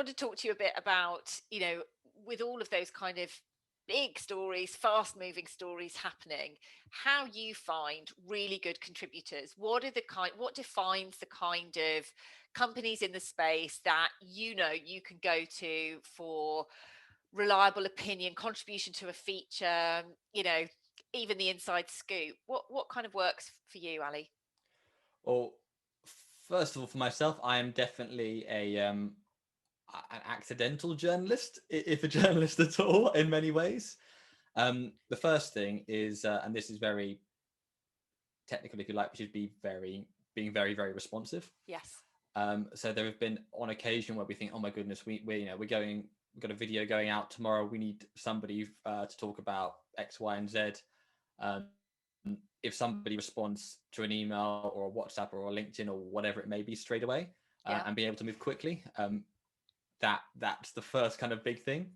want to talk to you a bit about, with all of those kind of big stories, fast moving stories happening, how you find really good contributors. What defines the kind of companies in the space that you can go to for reliable opinion, contribution to a feature, even the inside scoop? What kind of works for you, Ali? Well, first of all, for myself, I am definitely an accidental journalist, if a journalist at all, in many ways. The first thing is, and this is very technical, if you like, which is being very, very responsive. Yes. So there have been on occasion where we think, oh my goodness, we've got a video going out tomorrow. We need somebody to talk about X, Y, and Z. If somebody responds to an email or a WhatsApp or a LinkedIn or whatever it may be straight away, and be able to move quickly, that's the first kind of big thing.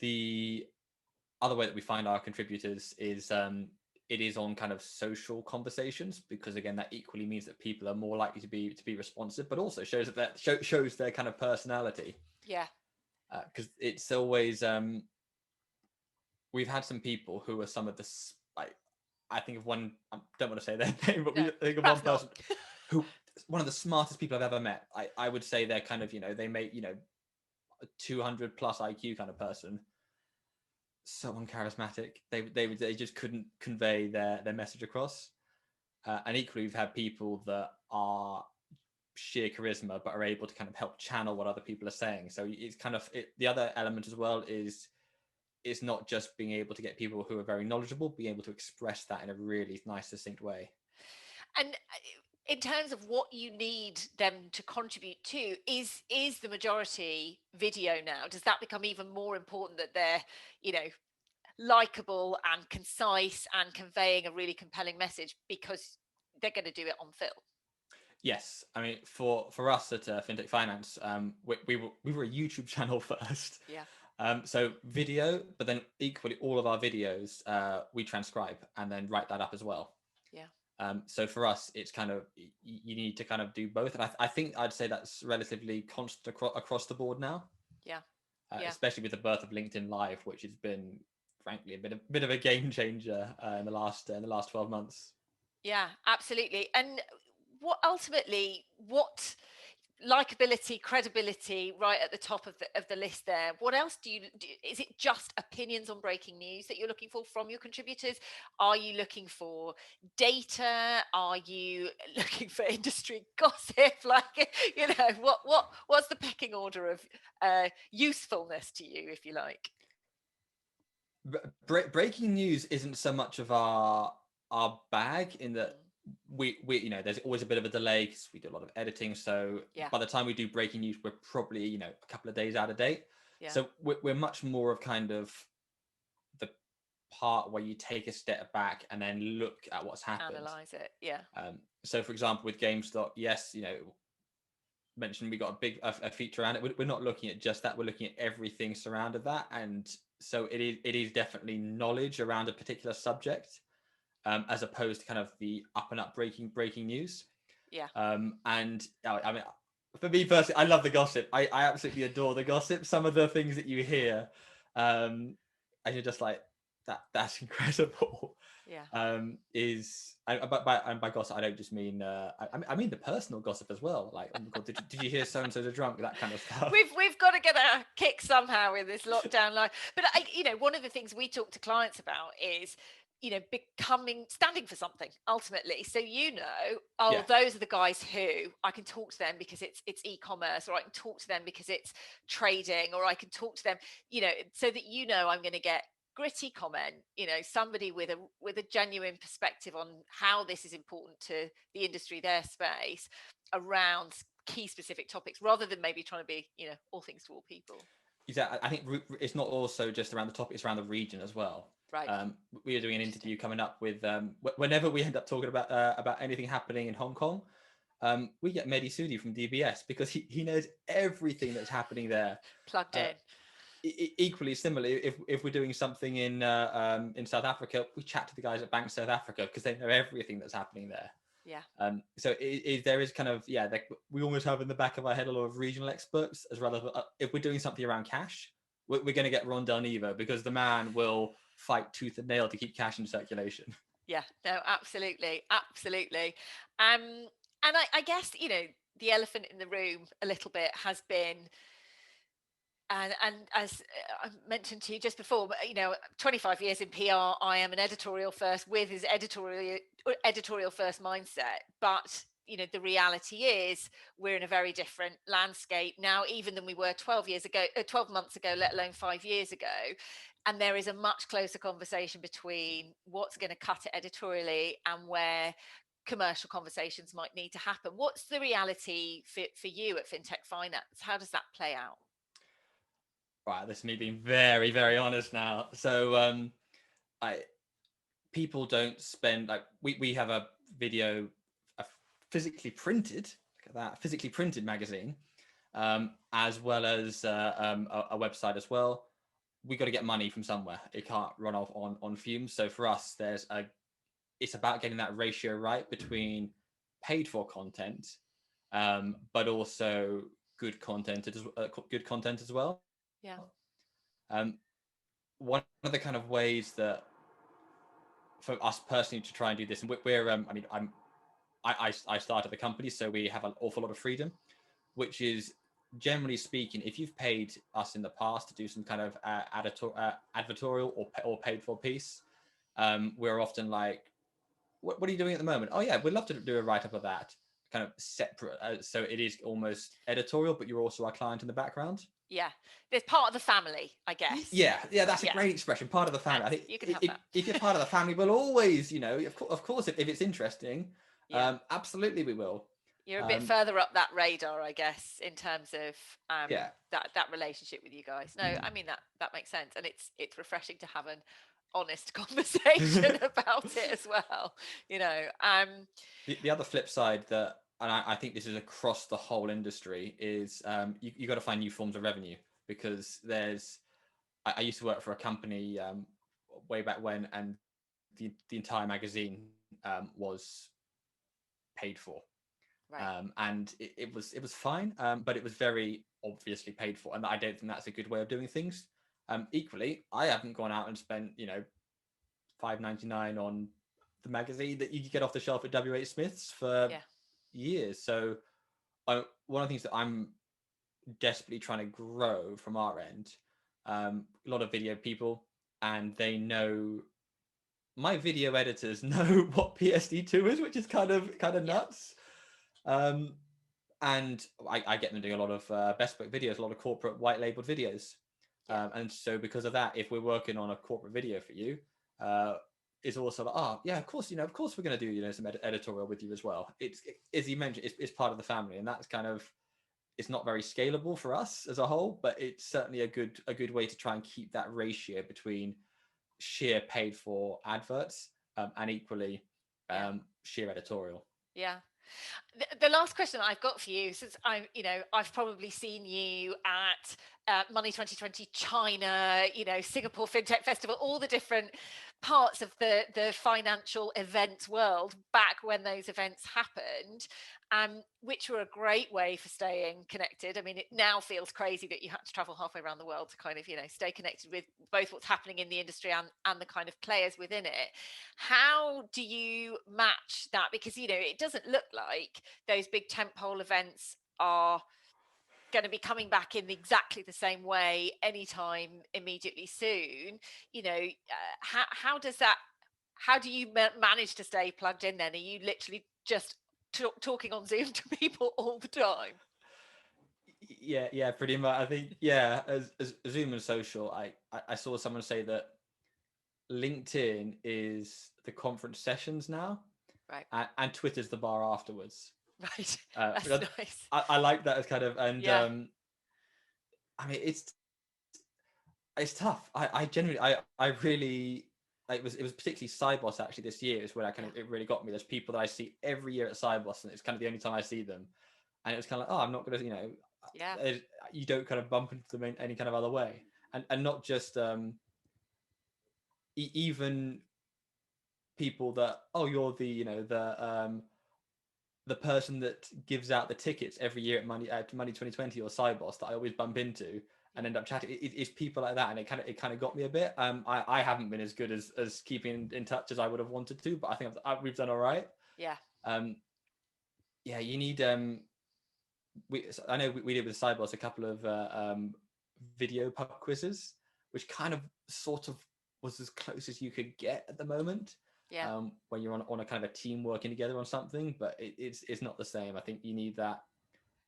The other way that we find our contributors is it is on kind of social conversations, because again, that equally means that people are more likely to be responsive, but also shows shows their kind of personality. Yeah. Because it's always we've had some people who are some of the, like, I think of one, I don't want to say their name, but we think of one person who, one of the smartest people I've ever met. I would say they're kind of, they make, a 200 plus IQ kind of person. So uncharismatic. They just couldn't convey their message across. And equally, we've had people that are sheer charisma, but are able to kind of help channel what other people are saying. So it's kind of the other element as well is it's not just being able to get people who are very knowledgeable, being able to express that in a really nice, succinct way. And in terms of what you need them to contribute to, is the majority video now? Does that become even more important, that they're, likable and concise and conveying a really compelling message because they're going to do it on film? Yes, I mean, for us at Fintech Finance, we were a YouTube channel first. Yeah. So video, but then equally all of our videos we transcribe and then write that up as well. Yeah. So for us, it's kind of, you need to kind of do both, and I think I'd say that's relatively constant across the board now. Yeah. Especially with the birth of LinkedIn Live, which has been, frankly, a bit of a game changer in the last 12 months. Yeah, absolutely. And what likability, credibility, right at the top of the list there. What else is it just opinions on breaking news that you're looking for from your contributors? Are you looking for data? Are you looking for industry gossip? Like, what's the pecking order of usefulness to you, if you like? Breaking news isn't so much of our bag, in that we there's always a bit of a delay because we do a lot of editing, so by the time we do breaking news, we're probably a couple of days out of date. So we're much more of kind of the part where you take a step back and then look at what's happened, analyze it. So for example, with GameStop, yes, mentioned we got a feature around it. We're not looking at just that, we're looking at everything surrounded that, and so it is definitely knowledge around a particular subject, as opposed to kind of the up and up breaking news. And I mean, for me personally, I love the gossip. I absolutely adore the gossip. Some of the things that you hear, and you're just like, that's incredible. By gossip, I don't just mean I mean the personal gossip as well. Like, oh my God, did you hear so and so's a drunk? That kind of stuff. We've got to get a kick somehow in this lockdown life. But one of the things we talk to clients about is standing for something ultimately. So those are the guys who I can talk to them because it's e-commerce, or I can talk to them because it's trading, or I can talk to them, so that I'm going to get gritty comment, somebody with a genuine perspective on how this is important to the industry, their space, around key specific topics, rather than maybe trying to be all things to all people. Exactly. I think it's not also just around the topic, it's around the region as well. Right. We are doing an interview coming up with whenever we end up talking about anything happening in Hong Kong, we get Mehdi Sudi from DBS, because he knows everything that's happening there. Plugged in. Equally similarly, if we're doing something in South Africa, we chat to the guys at Bank South Africa because they know everything that's happening there. Yeah. So there is kind of, we almost have in the back of our head a lot of regional experts, as well as if we're doing something around cash, we're going to get Ron Del Nevo, because the man will fight tooth and nail to keep cash in circulation. Yeah, no, absolutely. And I guess, the elephant in the room a little bit has been, and as I mentioned to you just before, 25 years in PR, I am an editorial first with his editorial first mindset. But the reality is we're in a very different landscape now, even than we were 12 months ago, let alone 5 years ago. And there is a much closer conversation between what's going to cut it editorially and where commercial conversations might need to happen. What's the reality for you at Fintech Finance? How does that play out? Right, this is me being very, very honest now. So people don't spend, like, we have a video, a physically printed, look at that, physically printed magazine, as well as a website as well. We got to get money from somewhere. It can't run off on fumes. So for us, it's about getting that ratio right between paid for content, but also good content as well. Yeah. One of the kind of ways that for us personally to try and do this, and I started the company, so we have an awful lot of freedom, which is, generally speaking, if you've paid us in the past to do some kind of advertorial or paid for piece, we're often like, what are you doing at the moment? Oh yeah, we'd love to do a write-up of that, kind of separate. So it is almost editorial, but you're also our client in the background. Yeah, there's part of the family, I guess. Yeah, that's a great expression. Part of the family. I think you can have that. If you're part of the family, we'll always, of course, if it's interesting, absolutely we will. You're a bit further up that radar, I guess, in terms of that relationship with you guys. No, I mean that makes sense, and it's refreshing to have an honest conversation about it as well. The other flip side that, and I think this is across the whole industry, is you got to find new forms of revenue, because I used to work for a company way back when, and the entire magazine was paid for. Right. And it was fine, but it was very obviously paid for, and I don't think that's a good way of doing things. Equally, I haven't gone out and spent $5.99 on the magazine that you could get off the shelf at WH Smith's for years. So one of the things that I'm desperately trying to grow from our end, a lot of video people, and they know, my video editors know what PSD2 is, which is kind of nuts. And I get them doing a lot of bespoke videos, a lot of corporate white labeled videos. And so because of that, if we're working on a corporate video for you, it's also like, of course we're going to do, some editorial with you as well. It's, as you mentioned, it's part of the family, and that's kind of, it's not very scalable for us as a whole, but it's certainly a good way to try and keep that ratio between sheer paid for adverts and equally sheer editorial. Yeah. The last question I've got for you, since I've probably seen you at Money 2020 China, Singapore FinTech Festival, all the different parts of the financial events world back when those events happened, which were a great way for staying connected. I mean, it now feels crazy that you had to travel halfway around the world to kind of, stay connected with both what's happening in the industry and the kind of players within it. How do you match that? Because, it doesn't look like those big tentpole events are going to be coming back in exactly the same way anytime immediately soon. How do you manage to stay plugged in then? Are you literally just talking on Zoom to people all the time? Yeah, pretty much. I think, as Zoom and social, I saw someone say that LinkedIn is the conference sessions now, right? And Twitter's the bar afterwards. Right. That's nice. I like that as kind of, and I mean, it's tough. I genuinely, I really, it was particularly Cybos actually this year is where it really got me. There's people that I see every year at Cybos, and it's kind of the only time I see them, and it was kind of like, I'm not gonna, you don't kind of bump into them in any kind of other way, and not just even people that, you're the the person that gives out the tickets every year at Money 2020 or Cyboss that I always bump into and end up chatting. It's people like that, and it kind of got me a bit. I haven't been as good as keeping in touch as I would have wanted to, but I think we've done all right. Yeah. Yeah, you need I know we did with Cyboss a couple of video pub quizzes, which kind of sort of was as close as you could get at the moment. Yeah. When you're on a kind of a team working together on something, but it's not the same. I think you need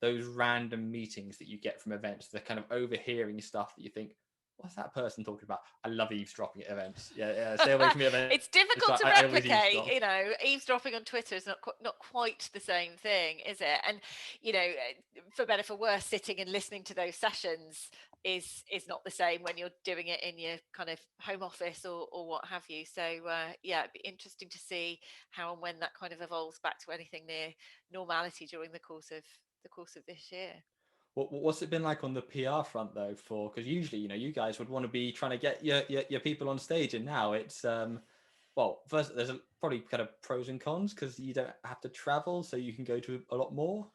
those random meetings that you get from events, the kind of overhearing stuff that you think, what's that person talking about? I love eavesdropping at events. Yeah, stay away from the events. It's difficult to replicate, eavesdropping on Twitter is not quite the same thing, is it? And, for better for worse, sitting and listening to those sessions is not the same when you're doing it in your kind of home office or what have you. So it'd be interesting to see how and when that kind of evolves back to anything near normality during the course of this year. What's it been like on the PR front though? Because usually, you guys would want to be trying to get your people on stage, and now it's first there's probably kind of pros and cons because you don't have to travel, so you can go to a lot more.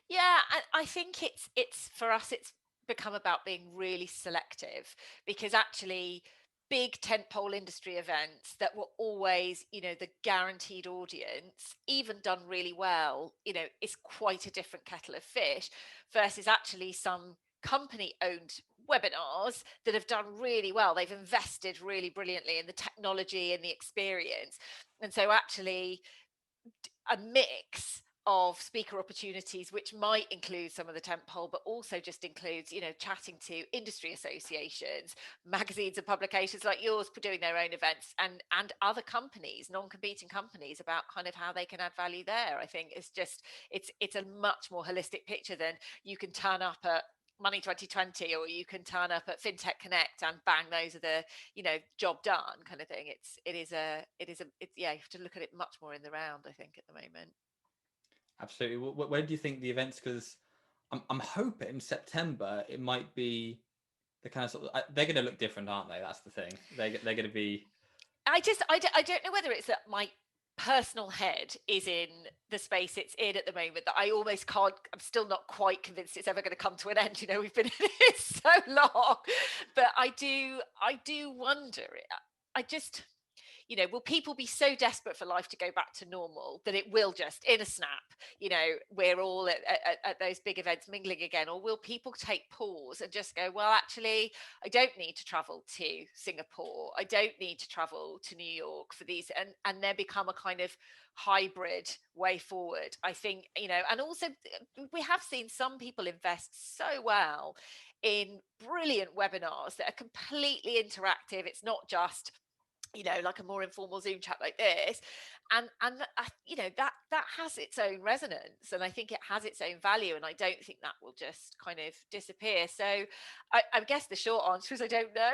Yeah, I think it's for us, it's become about being really selective, because actually big tentpole industry events that were always, the guaranteed audience, even done really well, is quite a different kettle of fish versus actually some company owned webinars that have done really well. They've invested really brilliantly in the technology and the experience. And so actually a mix of speaker opportunities, which might include some of the tentpole, but also just includes, chatting to industry associations, magazines and publications like yours doing their own events, and other companies, non-competing companies, about kind of how they can add value there. I think it's a much more holistic picture than you can turn up at Money 2020 or you can turn up at FinTech Connect and bang, those are the job done kind of thing. You have to look at it much more in the round, I think, at the moment. Absolutely. Where do you think the events, because I'm hoping September it might be the kind of sort of, they're going to look different, aren't they? That's the thing. They're going to be. I don't know whether it's that my personal head is in the space it's in at the moment that I almost can't. I'm still not quite convinced it's ever going to come to an end. We've been in it so long, but I do wonder. I just. Will people be so desperate for life to go back to normal that it will just, in a snap, we're all at those big events mingling again? Or will people take pause and just go, well, actually, I don't need to travel to Singapore. I don't need to travel to New York for these. And there become a kind of hybrid way forward, I think, and also we have seen some people invest so well in brilliant webinars that are completely interactive. It's not just like a more informal Zoom chat like this, and that has its own resonance, and I think it has its own value, and I don't think that will just kind of disappear. So I guess the short answer is I don't know.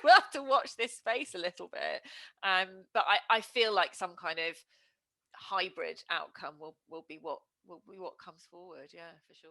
We'll have to watch this space a little bit, but I feel like some kind of hybrid outcome will be what comes forward. Yeah, for sure.